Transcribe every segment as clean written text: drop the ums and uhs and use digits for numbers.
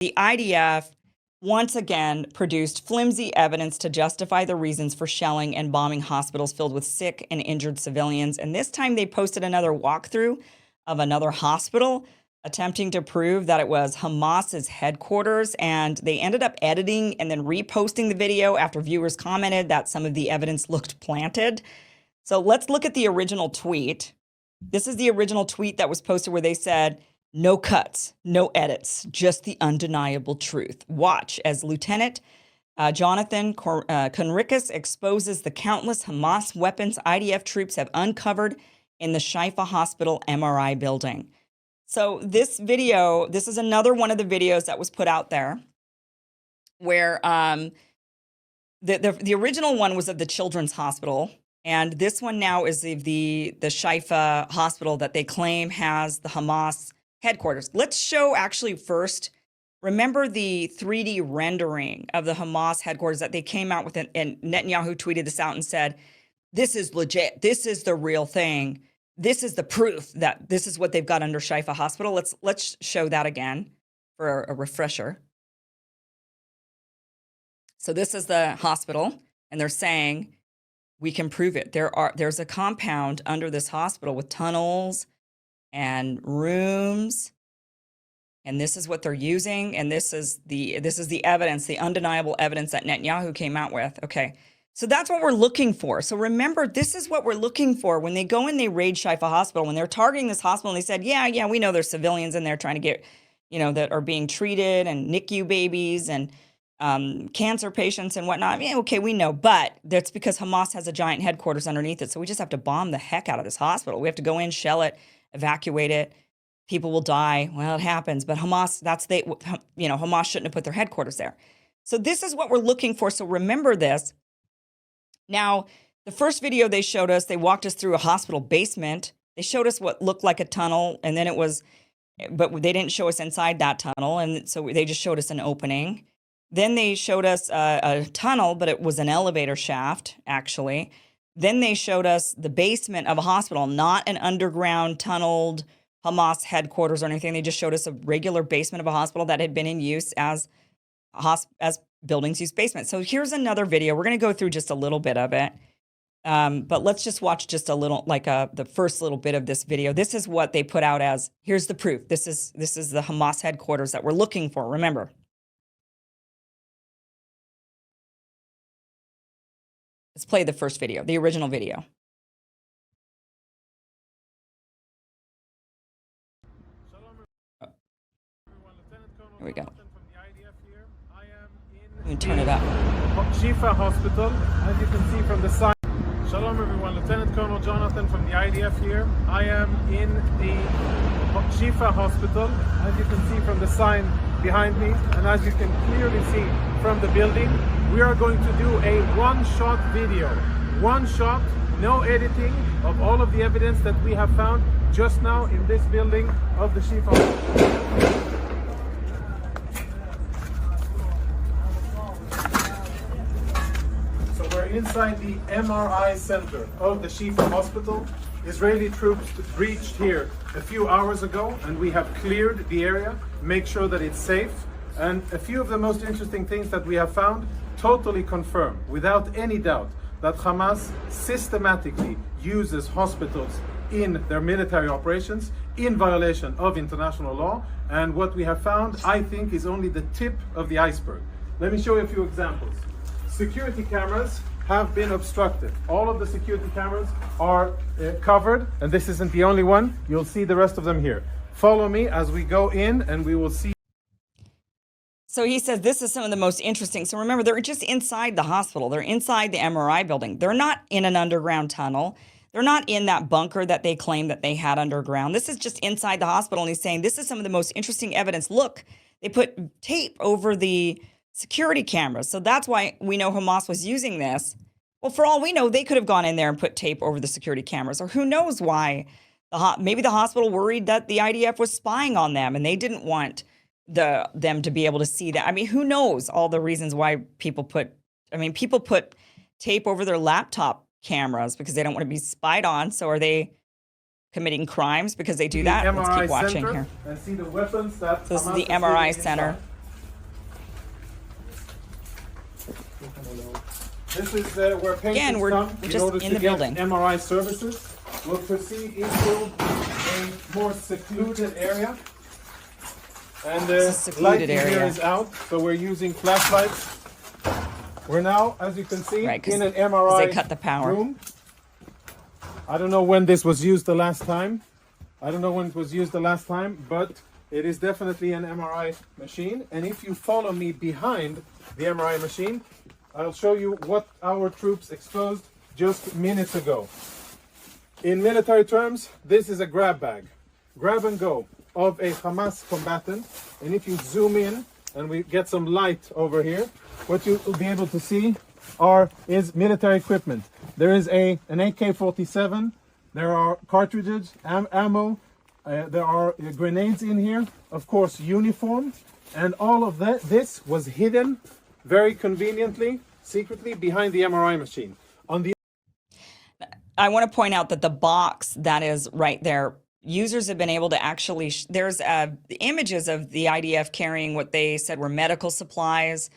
The IDF once again produced flimsy evidence to justify the reasons for shelling and bombing hospitals filled with sick and injured civilians. And this time they posted another walkthrough of another hospital, attempting to prove that it was Hamas's headquarters. And they ended up editing and then reposting the video after viewers commented that some of the evidence looked planted. So let's look at the original tweet. This is the original tweet that was posted where they said, "No cuts, no edits, just the undeniable truth. Watch as Lieutenant Jonathan Conricus exposes the countless Hamas weapons IDF troops have uncovered in the Shifa Hospital MRI building." So this video, this is another one of the videos that was put out there where the original one was of the Children's Hospital. And this one now is the Shifa Hospital that they claim has the Hamas headquarters. Let's show actually first, remember the 3D rendering of the Hamas headquarters that they came out with, and Netanyahu tweeted this out and said, "This is legit. This is the real thing. This is the proof that this is what they've got under Shifa Hospital." Let's show that again for a refresher. So this is the hospital, and they're saying, we can prove it. There's a compound under this hospital with tunnels and rooms, and this is what they're using, and this is the evidence, the undeniable evidence that Netanyahu came out with. Okay, so that's what we're looking for. So remember, this is what we're looking for when they go and they raid Shifa Hospital, when they're targeting this hospital, and they said, yeah, we know there's civilians in there trying to get, that are being treated, and NICU babies and cancer patients and whatnot. Yeah, okay, we know, but that's because Hamas has a giant headquarters underneath it. So we just have to bomb the heck out of this hospital. We have to go in, shell it, evacuate it. People will die. Well, it happens, but Hamas, Hamas shouldn't have put their headquarters there. So this is what we're looking for. So remember this. Now, the first video they showed us, they walked us through a hospital basement. They showed us what looked like a tunnel, and then but they didn't show us inside that tunnel. And so they just showed us an opening. Then they showed us a tunnel, but it was an elevator shaft, actually. Then they showed us the basement of a hospital, not an underground tunneled Hamas headquarters or anything. They just showed us a regular basement of a hospital that had been in use as buildings use basement. So here's another video. We're going to go through just a little bit of it. But let's just watch just a little, the first little bit of this video. This is what they put out as, here's the proof. This is the Hamas headquarters that we're looking for, remember. Let's play the first video, the original video. Here we go. Let me turn it up. Shifa Hospital, as you can see from the sign. Shalom everyone, Lieutenant Colonel Jonathan from the IDF here. I am in the Shifa Hospital, as you can see from the sign behind me, and as you can clearly see from the building. We are going to do a one-shot video. One shot, no editing, of all of the evidence that we have found just now in this building of the Shifa Hospital. So we're inside the MRI center of the Shifa Hospital. Israeli troops reached here a few hours ago, and we have cleared the area, make sure that it's safe. And a few of the most interesting things that we have found totally confirm, without any doubt, that Hamas systematically uses hospitals in their military operations in violation of international law. And what we have found, I think, is only the tip of the iceberg. Let me show you a few examples. Security cameras have been obstructed. All of the security cameras are covered, and this isn't the only one. You'll see the rest of them here. Follow me as we go in, and we will see. So he says this is some of the most interesting. So remember, they're just inside the hospital. They're inside the MRI building. They're not in an underground tunnel. They're not in that bunker that they claim that they had underground. This is just inside the hospital. And he's saying this is some of the most interesting evidence. Look, they put tape over the security cameras. So that's why we know Hamas was using this. Well, for all we know, they could have gone in there and put tape over the security cameras. Or who knows why. Maybe the hospital worried that the IDF was spying on them and they didn't want them to be able to see that. I mean, who knows all the reasons why people put tape over their laptop cameras because they don't want to be spied on. So are they committing crimes because they do that? Let's keep watching here. And see the weapons that so this is the MRI center. This is where patients Again, we're come in just order in to the get building. MRI services. We'll proceed into a more secluded area. And the secluded lighting here area. is out, so we're using flashlights. We're now, as you can see, Right, 'cause in an MRI they cut the power. room. I don't know when this was used the last time. But it is definitely an MRI machine. And if you follow me behind the MRI machine, I'll show you what our troops exposed just minutes ago. In military terms, this is a grab bag, grab and go of a Hamas combatant. And if you zoom in and we get some light over here, what you'll be able to see is military equipment. There is an AK-47, there are cartridges, ammo, there are grenades in here, of course uniform, and all of this was hidden very conveniently, secretly behind the MRI machine. I want to point out that the box that is right there, users have been able to actually, there's the images of the IDF carrying what they said were medical supplies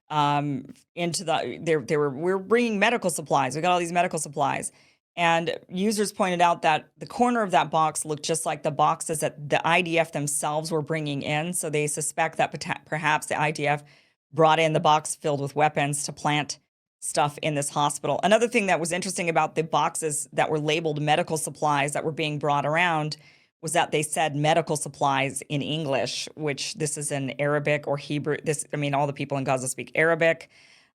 into we're bringing medical supplies. We got all these medical supplies. And users pointed out that the corner of that box looked just like the boxes that the IDF themselves were bringing in. So they suspect that perhaps the IDF brought in the box filled with weapons to plant stuff in this hospital. Another thing that was interesting about the boxes that were labeled medical supplies that were being brought around was that they said medical supplies in English, which this is in Arabic or Hebrew. All the people in Gaza speak Arabic.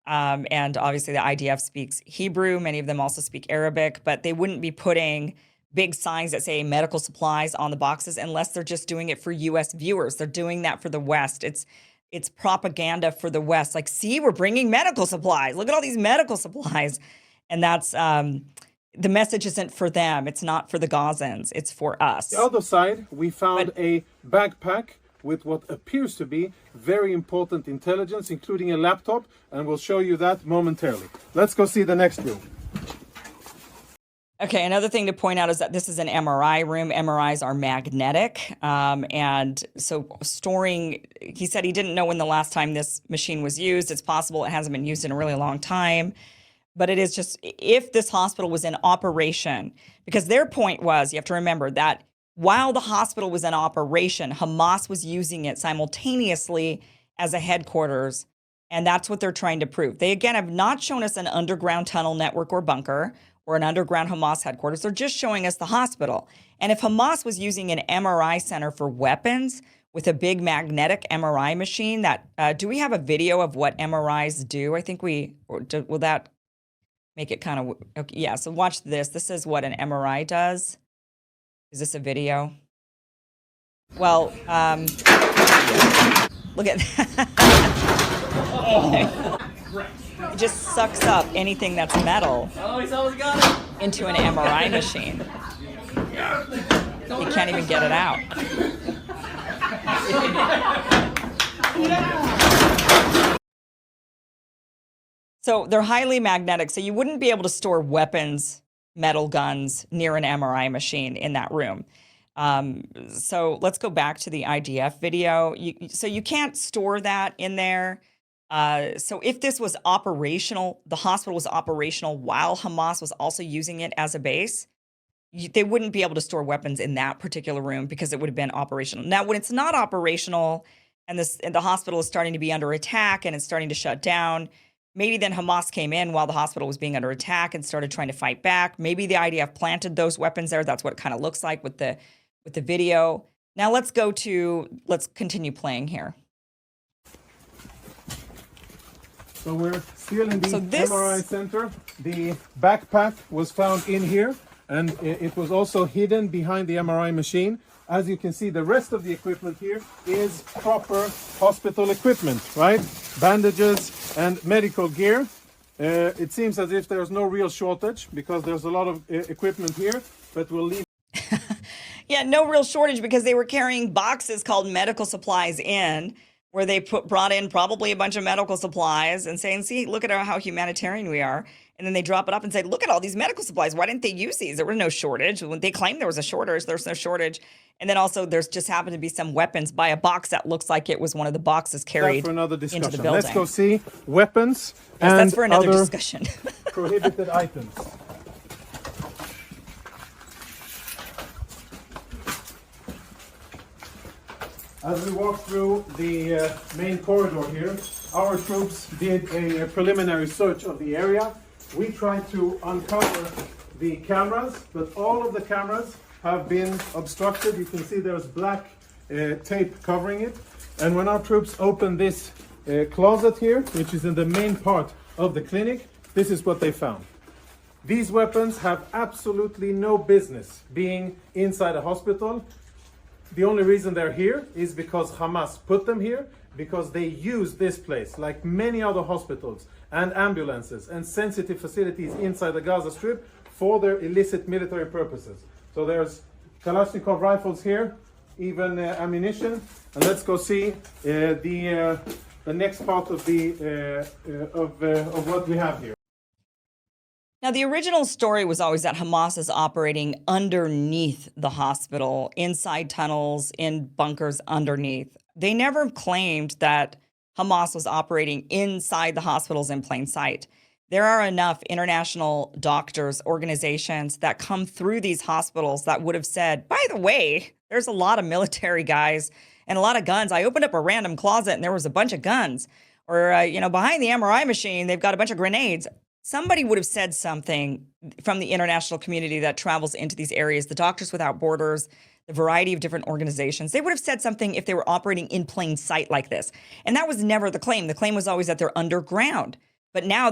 And obviously the IDF speaks Hebrew. Many of them also speak Arabic, but they wouldn't be putting big signs that say medical supplies on the boxes unless they're just doing it for U.S. viewers. They're doing that for the West. It's propaganda for the West. Like, see, we're bringing medical supplies. Look at all these medical supplies. And that's the message isn't for them. It's not for the Gazans. It's for us. The other side, we found a backpack with what appears to be very important intelligence, including a laptop, and we'll show you that momentarily. Let's go see the next room. Okay, another thing to point out is that this is an MRI room. MRIs are magnetic. And so he said he didn't know when the last time this machine was used. It's possible it hasn't been used in a really long time. But it is just, if this hospital was in operation, because their point was, you have to remember that while the hospital was in operation, Hamas was using it simultaneously as a headquarters. And that's what they're trying to prove. They, again, have not shown us an underground tunnel network or bunker or an underground Hamas headquarters. They're just showing us the hospital. And if Hamas was using an MRI center for weapons with a big magnetic MRI machine, do we have a video of what MRIs do? I think will that make it kind of, okay, yeah, so watch this. This is what an MRI does. Is this a video? Well, look at that. It just sucks up anything that's metal into an MRI machine. You can't even get it out. So they're highly magnetic, so you wouldn't be able to store weapons, metal guns, near an MRI machine in that room. So let's go back to the IDF video. So you can't store that in there. So if this was operational, the hospital was operational while Hamas was also using it as a base, they wouldn't be able to store weapons in that particular room because it would have been operational. Now, when it's not operational and the hospital is starting to be under attack and it's starting to shut down, maybe then Hamas came in while the hospital was being under attack and started trying to fight back. Maybe the IDF planted those weapons there. That's what it kind of looks like with the video. Now let's continue playing here. So we're still in the MRI center. The backpack was found in here, and it was also hidden behind the MRI machine. As you can see, the rest of the equipment here is proper hospital equipment, right? Bandages and medical gear. It seems as if there's no real shortage because there's a lot of equipment here, but we'll leave. Yeah, no real shortage because they were carrying boxes called medical supplies in. where they brought in probably a bunch of medical supplies and saying, see, look at how humanitarian we are. And then they drop it up and say, look at all these medical supplies. Why didn't they use these? There was no shortage. When they claimed there was a shortage, there's no shortage. And then also there's just happened to be some weapons by a box that looks like it was one of the boxes carried for another into discussion. the building. Let's go see weapons Yes, and that's for another other discussion. prohibited items. As we walk through the main corridor here, our troops did a preliminary search of the area. We tried to uncover the cameras, but all of the cameras have been obstructed. You can see there's black tape covering it. And when our troops opened this closet here, which is in the main part of the clinic, this is what they found. These weapons have absolutely no business being inside a hospital. The only reason they're here is because Hamas put them here, because they use this place, like many other hospitals and ambulances and sensitive facilities inside the Gaza Strip, for their illicit military purposes. So there's Kalashnikov rifles here, even ammunition. And let's go see the next part of of what we have here. Now, the original story was always that Hamas is operating underneath the hospital, inside tunnels, in bunkers underneath. They never claimed that Hamas was operating inside the hospitals in plain sight. There are enough international doctors, organizations that come through these hospitals that would have said, by the way, there's a lot of military guys and a lot of guns. I opened up a random closet and there was a bunch of guns. Or, behind the MRI machine, they've got a bunch of grenades. Somebody would have said something from the international community that travels into these areas, the Doctors Without Borders, the variety of different organizations. They would have said something if they were operating in plain sight like this. And that was never the claim. The claim was always that they're underground. But now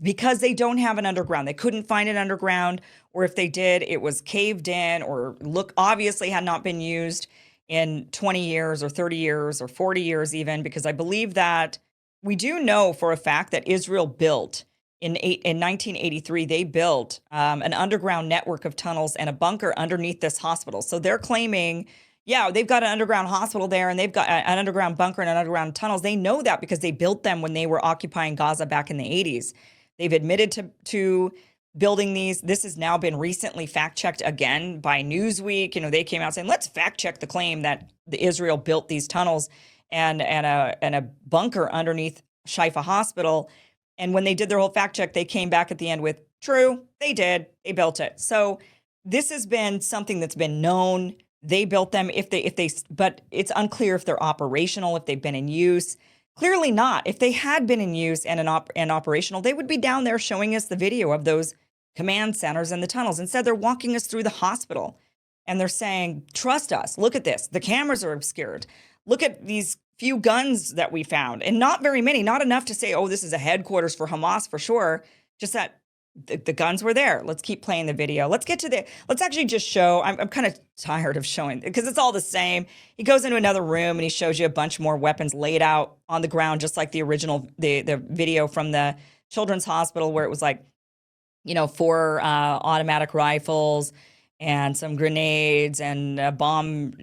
because they don't have an underground, they couldn't find an underground, or if they did, it was caved in or obviously had not been used in 20 years or 30 years or 40 years even, because I believe that we do know for a fact that Israel built in 1983, they built an underground network of tunnels and a bunker underneath this hospital. So they're claiming, yeah, they've got an underground hospital there and they've got an underground bunker and an underground tunnels. They know that because they built them when they were occupying Gaza back in the 80s. They've admitted to building these. This has now been recently fact-checked again by Newsweek. They came out saying, let's fact-check the claim that Israel built these tunnels and a bunker underneath Shifa Hospital. And when they did their whole fact check, they came back at the end with, true, they did, they built it. So this has been something that's been known. They built them but it's unclear if they're operational, if they've been in use. Clearly not. If they had been in use and operational, they would be down there showing us the video of those command centers and the tunnels. Instead, they're walking us through the hospital and they're saying, trust us, look at this. The cameras are obscured. Look at these few guns that we found, and not very many, not enough to say, oh, this is a headquarters for Hamas for sure. Just that the guns were there. Let's keep playing the video. Let's actually just show, I'm kind of tired of showing because it's all the same. He goes into another room and he shows you a bunch more weapons laid out on the ground, just like the original, the video from the children's hospital where it was like, 4 automatic rifles and some grenades and a bomb,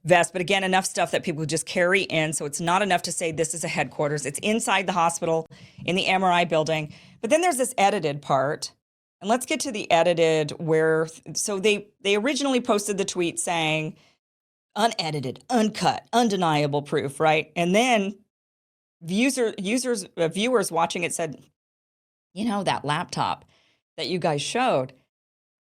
vest. But again, enough stuff that people just carry in. So it's not enough to say this is a headquarters. It's inside the hospital in the MRI building. But then there's this edited part. And let's get to the edited so they originally posted the tweet saying unedited, uncut, undeniable proof, right? And then viewers watching it said, that laptop that you guys showed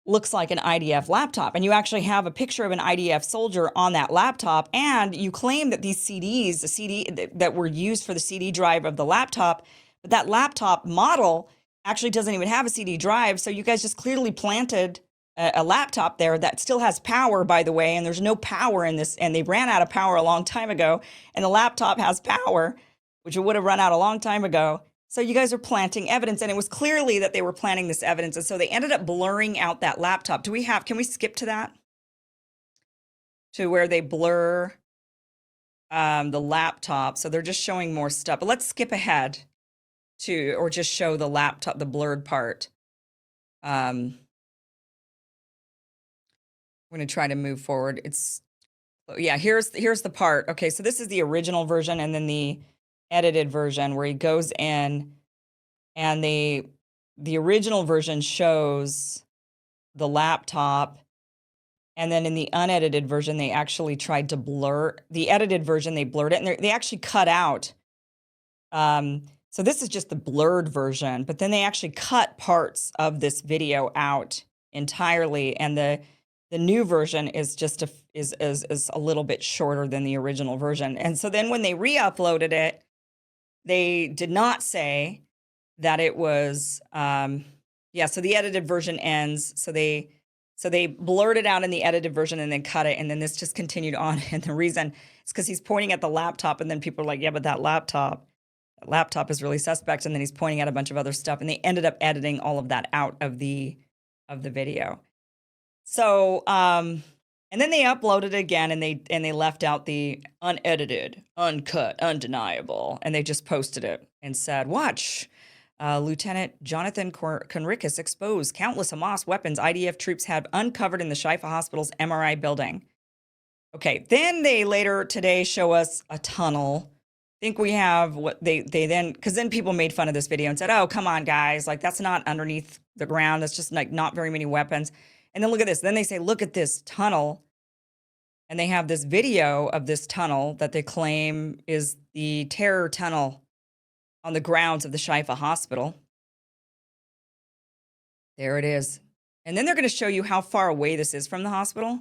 looks like an IDF laptop. And you actually have a picture of an IDF soldier on that laptop. And you claim that these CDs, the CD that were used for the CD drive of the laptop, but that laptop model actually doesn't even have a CD drive. So you guys just clearly planted a laptop there that still has power, by the way, and there's no power in this. And they ran out of power a long time ago. And the laptop has power, which it would have run out a long time ago. So you guys are planting evidence, and it was clearly that they were planting this evidence. And so they ended up blurring out that laptop. Can we skip to that? To where they blur the laptop. So they're just showing more stuff. But let's skip ahead or just show the laptop, the blurred part. I'm going to try to move forward. It's Yeah, here's the part. Okay, so this is the original version and then the edited version where he goes in, and the original version shows the laptop, and then in the unedited version they actually tried to blur the edited version. They blurred it, and they actually cut out. So this is just the blurred version, but then they actually cut parts of this video out entirely, and the new version is just is a little bit shorter than the original version. And so then when they re-uploaded it, they did not say that it was yeah, so the edited version ends. So they blurred it out in the edited version and then cut it, and then this just continued on. And the reason is because he's pointing at the laptop, and then people are like, yeah, but that laptop is really suspect. And then he's pointing at a bunch of other stuff, and they ended up editing all of that out of the video. So, and then they uploaded it again, and they left out the unedited, uncut, undeniable, and they just posted it and said, watch, Lieutenant Jonathan Conricus exposed countless Hamas weapons IDF troops had uncovered in the Shifa Hospital's MRI building. Okay, then they later today show us a tunnel. I think we have what they then, because then people made fun of this video and said, oh, come on, guys, like that's not underneath the ground. That's just like not very many weapons. And then look at this. Then they say, look at this tunnel. And they have this video of this tunnel that they claim is the terror tunnel on the grounds of the Shifa Hospital. There it is. And then they're going to show you how far away this is from the hospital.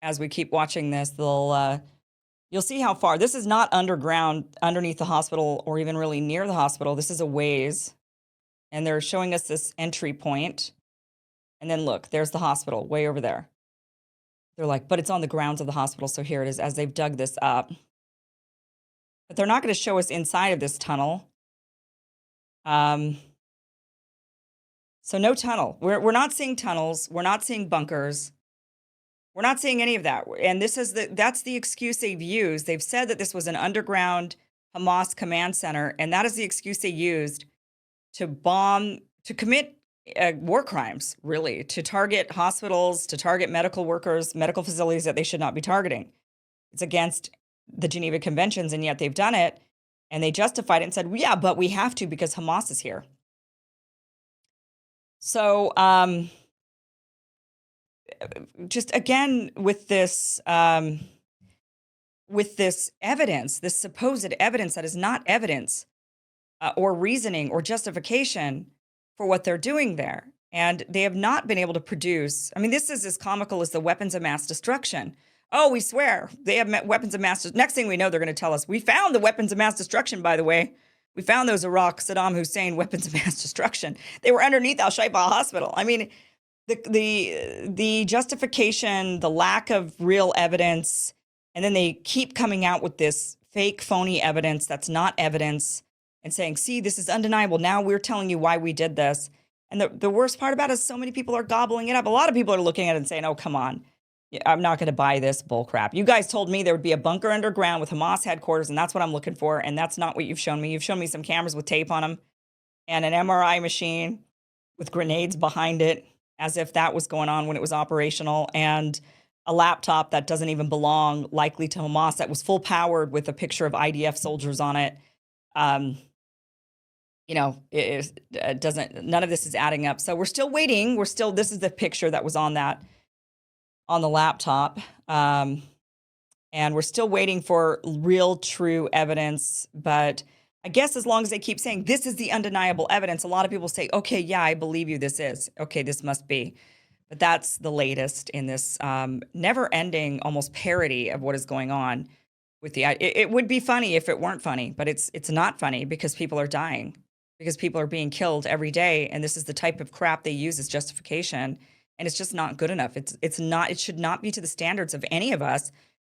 As we keep watching this, you'll see how far. This is not underground, underneath the hospital, or even really near the hospital. This is a ways. And they're showing us this entry point. And then look, there's the hospital way over there. They're like, but it's on the grounds of the hospital. So here it is as they've dug this up. But they're not going to show us inside of this tunnel. So no tunnel. We're not seeing tunnels. We're not seeing bunkers. We're not seeing any of that. And that's the excuse they've used. They've said that this was an underground Hamas command center, and that is the excuse they used to bomb, to commit war crimes, really, to target hospitals, to target medical workers, medical facilities that they should not be targeting. It's against the Geneva Conventions, and yet they've done it, and they justified it and said, well, yeah, but we have to because Hamas is here. So just again with this evidence, this supposed evidence that is not evidence or reasoning or justification for what they're doing there. And they have not been able to produce. I mean, this is as comical as the weapons of mass destruction. Oh, we swear they have weapons of mass. Next thing we know, they're going to tell us, we found the weapons of mass destruction, by the way. We found those Iraq Saddam Hussein weapons of mass destruction. They were underneath Al-Shifa Hospital. I mean, the justification, the lack of real evidence, and then they keep coming out with this fake, phony evidence that's not evidence and saying, see, this is undeniable. Now we're telling you why we did this. And the worst part about it is so many people are gobbling it up. A lot of people are looking at it and saying, oh, come on. I'm not going to buy this bull crap. You guys told me there would be a bunker underground with Hamas headquarters, and that's what I'm looking for. And that's not what you've shown me. You've shown me some cameras with tape on them and an MRI machine with grenades behind it, as if that was going on when it was operational, and a laptop that doesn't even belong likely to Hamas that was full powered with a picture of IDF soldiers on it. You know, it doesn't, none of this is adding up. So we're still waiting. This is the picture that was on the laptop. And we're still waiting for real, true evidence. But I guess as long as they keep saying this is the undeniable evidence, a lot of people say, okay, yeah, I believe you. This is okay. This must be. But that's the latest in this never-ending, almost parody of what is going on with the. It would be funny if it weren't funny, but it's not funny because people are dying, because people are being killed every day, and this is the type of crap they use as justification, and it's just not good enough. It's not. It should not be to the standards of any of us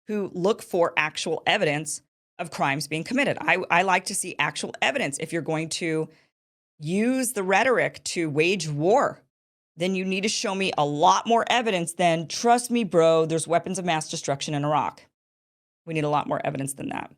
who look for actual evidence of crimes being committed. I like to see actual evidence. If you're going to use the rhetoric to wage war, then you need to show me a lot more evidence than, trust me, bro, there's weapons of mass destruction in Iraq. We need a lot more evidence than that.